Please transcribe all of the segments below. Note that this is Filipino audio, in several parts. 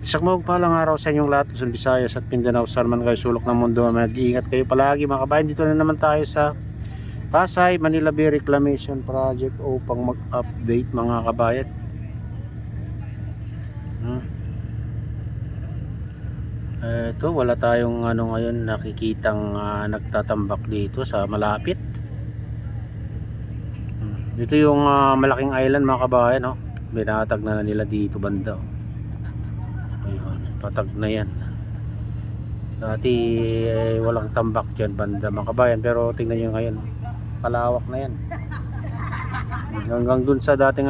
Isang mapagpalang araw sa inyong lahat, Luzon, Visayas at Mindanao, saan man kayo sulok ng mundo. Mag-iingat kayo palagi mga kabayan. Dito na naman tayo sa Pasay, Manila Bay Reclamation Project upang mag-update mga kabayan. Ito, wala tayong ngayon nakikitang nagtatambak dito sa malapit. Dito yung malaking island mga kabayan, no? Binatag na nila dito banda. Ayun, patag na yan. Dati walang tambak dyan banda mga kabayan, pero tingnan nyo ngayon, kalawak na yan. Hanggang dun sa dating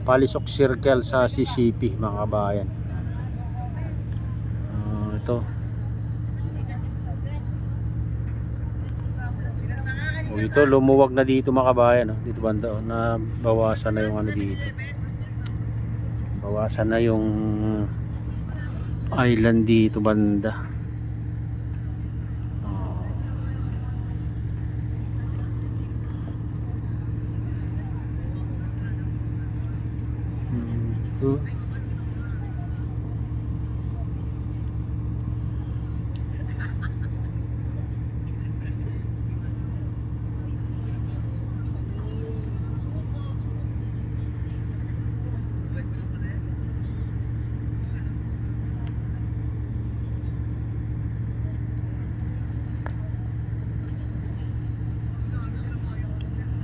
Palisok Circle sa CCP mga kabayan. Ito. Ito lumuwag na dito mga kabayan, no? Dito banda, na bawasan na yung dito. Bawasan na yung island dito banda.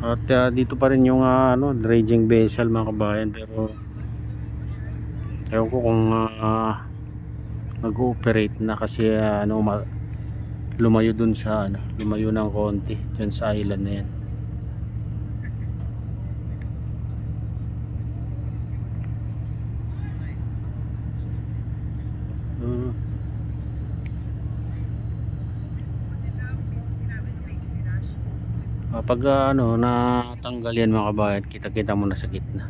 At dito pa rin yung dredging vessel mga kabayan, pero ewan ko kung mag-ooperate na kasi lumayo dun sa lumayo ng konti dyan sa island na yan. Pag natanggal yan mga kabayan, kita-kita mo na sa gitna.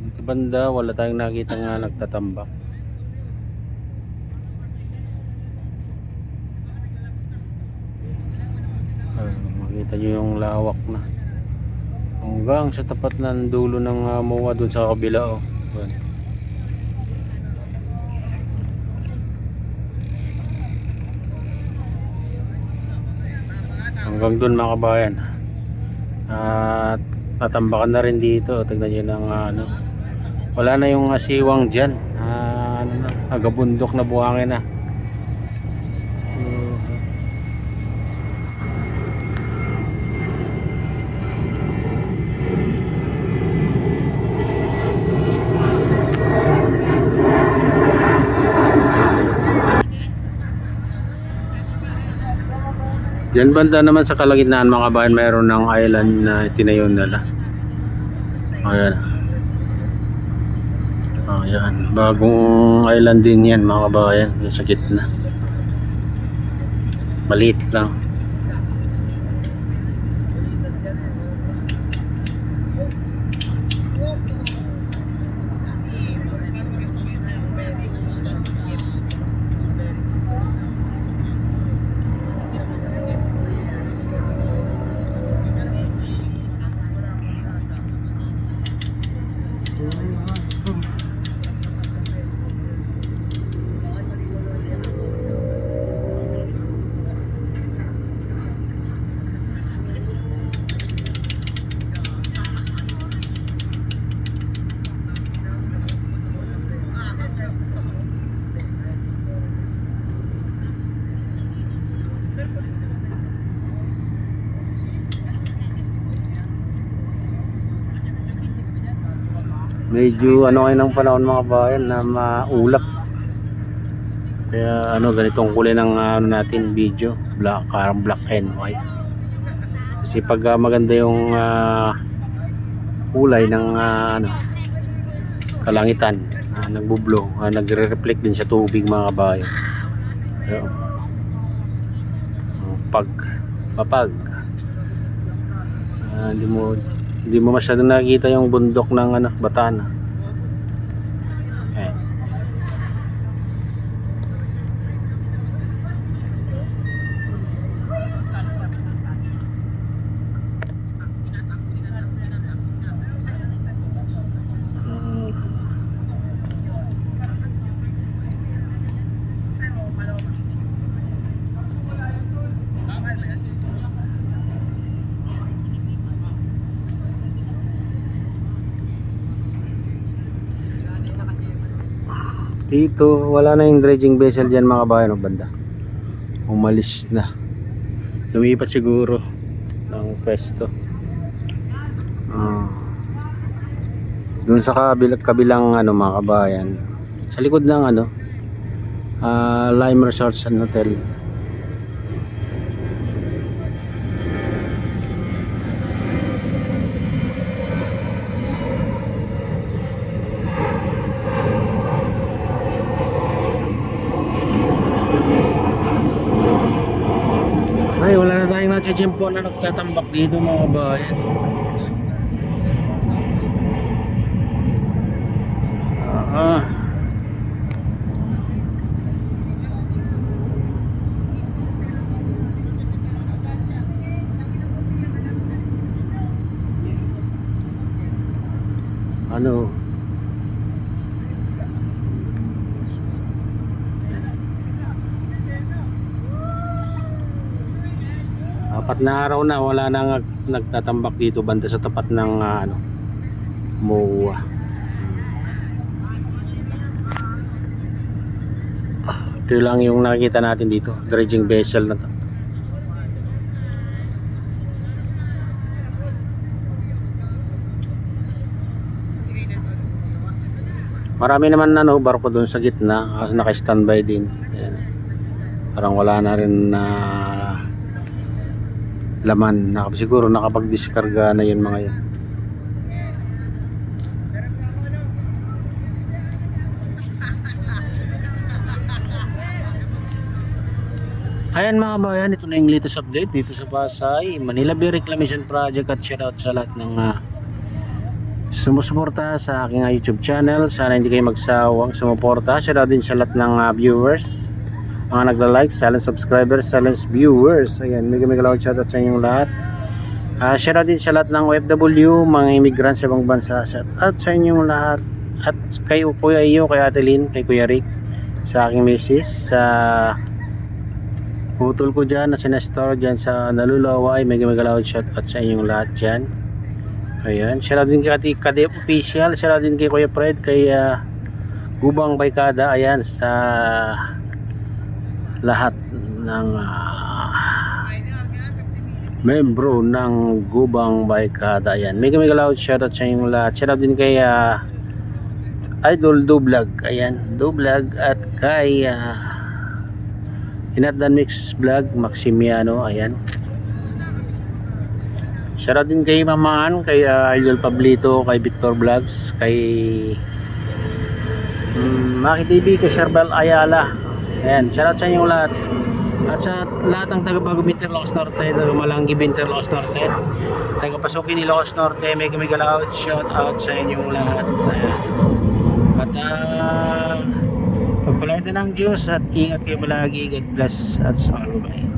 Dito banda wala tayong nakita nga nagtatambak. Makita nyo yung lawak na hanggang sa tapat ng dulo ng MOA dun sa kabila. Hanggang dun mga kabayan. At natambakan na rin dito. Tignan nyo ng wala na yung asiwang dyan. Agabundok na buhangin na. Diyan banda naman sa kalagitnaan mga kabayan, mayroon ng island na tinayo nila. Ayan. Ayan, bagong island din yan mga kabayan, sa gitna. Maliit lang. Medyo ngayon ng panahon mga bayan na maulap. Kaya ganitong kulay ng natin video, black and white. Kasi pag maganda yung kulay ng kalangitan, nagbo-blow, nagre-reflect din sa tubig mga kabayan. Papag hindi mo masyadong nakikita yung bundok ng Batana. Dito, wala na yung dredging vessel dyan mga kabayan, banda. Umalis na. Lumipat siguro ng pwesto. Doon sa kabilang ano mga kabayan. Sa likod ng ano, Lime Resorts and Hotel. Ay, wala na tayong natsi-chimpo na nagtatambak dito mga kabayan. Ano? Apat na araw na wala nang nagtatambak dito banda sa tapat ng ano, MOA. Ito lang yung nakikita natin dito, dredging vessel na to. Marami naman ano, barko doon sa gitna, naka-standby din. Ayan. Parang wala na rin na laman. Siguro nakapag-diskarga na yun mga yan. Ayan mga bayan, ito na yung latest update dito sa Pasay Manila Bay Reclamation Project, at shoutout sa lahat ng sumusuporta sa aking YouTube channel. Sana hindi kayo magsawang sumuporta. Shoutout din sa lahat ng viewers, mga nagla-like, silent subscribers, silent viewers. Ayan, mega loud shoutout sa inyong lahat. Shoutout din sa lahat ng OFW, mga immigrants sa ibang bansa. Shoutout sa inyong lahat. At kay Kuya Iyo, kay Ate Lynn, kay Kuya Rick, sa aking misis, sa putol ko dyan na sinastor dyan sa Nalulaway. Mega loud shoutout sa inyong lahat dyan. Ayan, shoutout din kay Kadep Official, shoutout din kay Kuya Fred, kay Gubang Baykada. Ayan, sa lahat ng membro ng Gubang Baykada. Ayan, mega loud shoutout sa inyong lahat. Shoutout din kay Idol Vlog, ayan, Vlog, at kay Inatdan Mix Vlog, Maximiano. Ayan, shoutout din kay Mamaan, kay Idol Pablito, kay Victor Vlogs, kay Maki TV, kay Sherbal Ayala. Ayan, shoutout sa inyong lahat. At sa lahat ng taga Bagong Interlocos Norte, taga Malanggi Interlocos Norte, taga Pasukin Ilocos Norte, mega loud shoutout sa inyong lahat. Ayan. At pagpalain ng Diyos at ingat kayo palagi. God bless us all. Bye.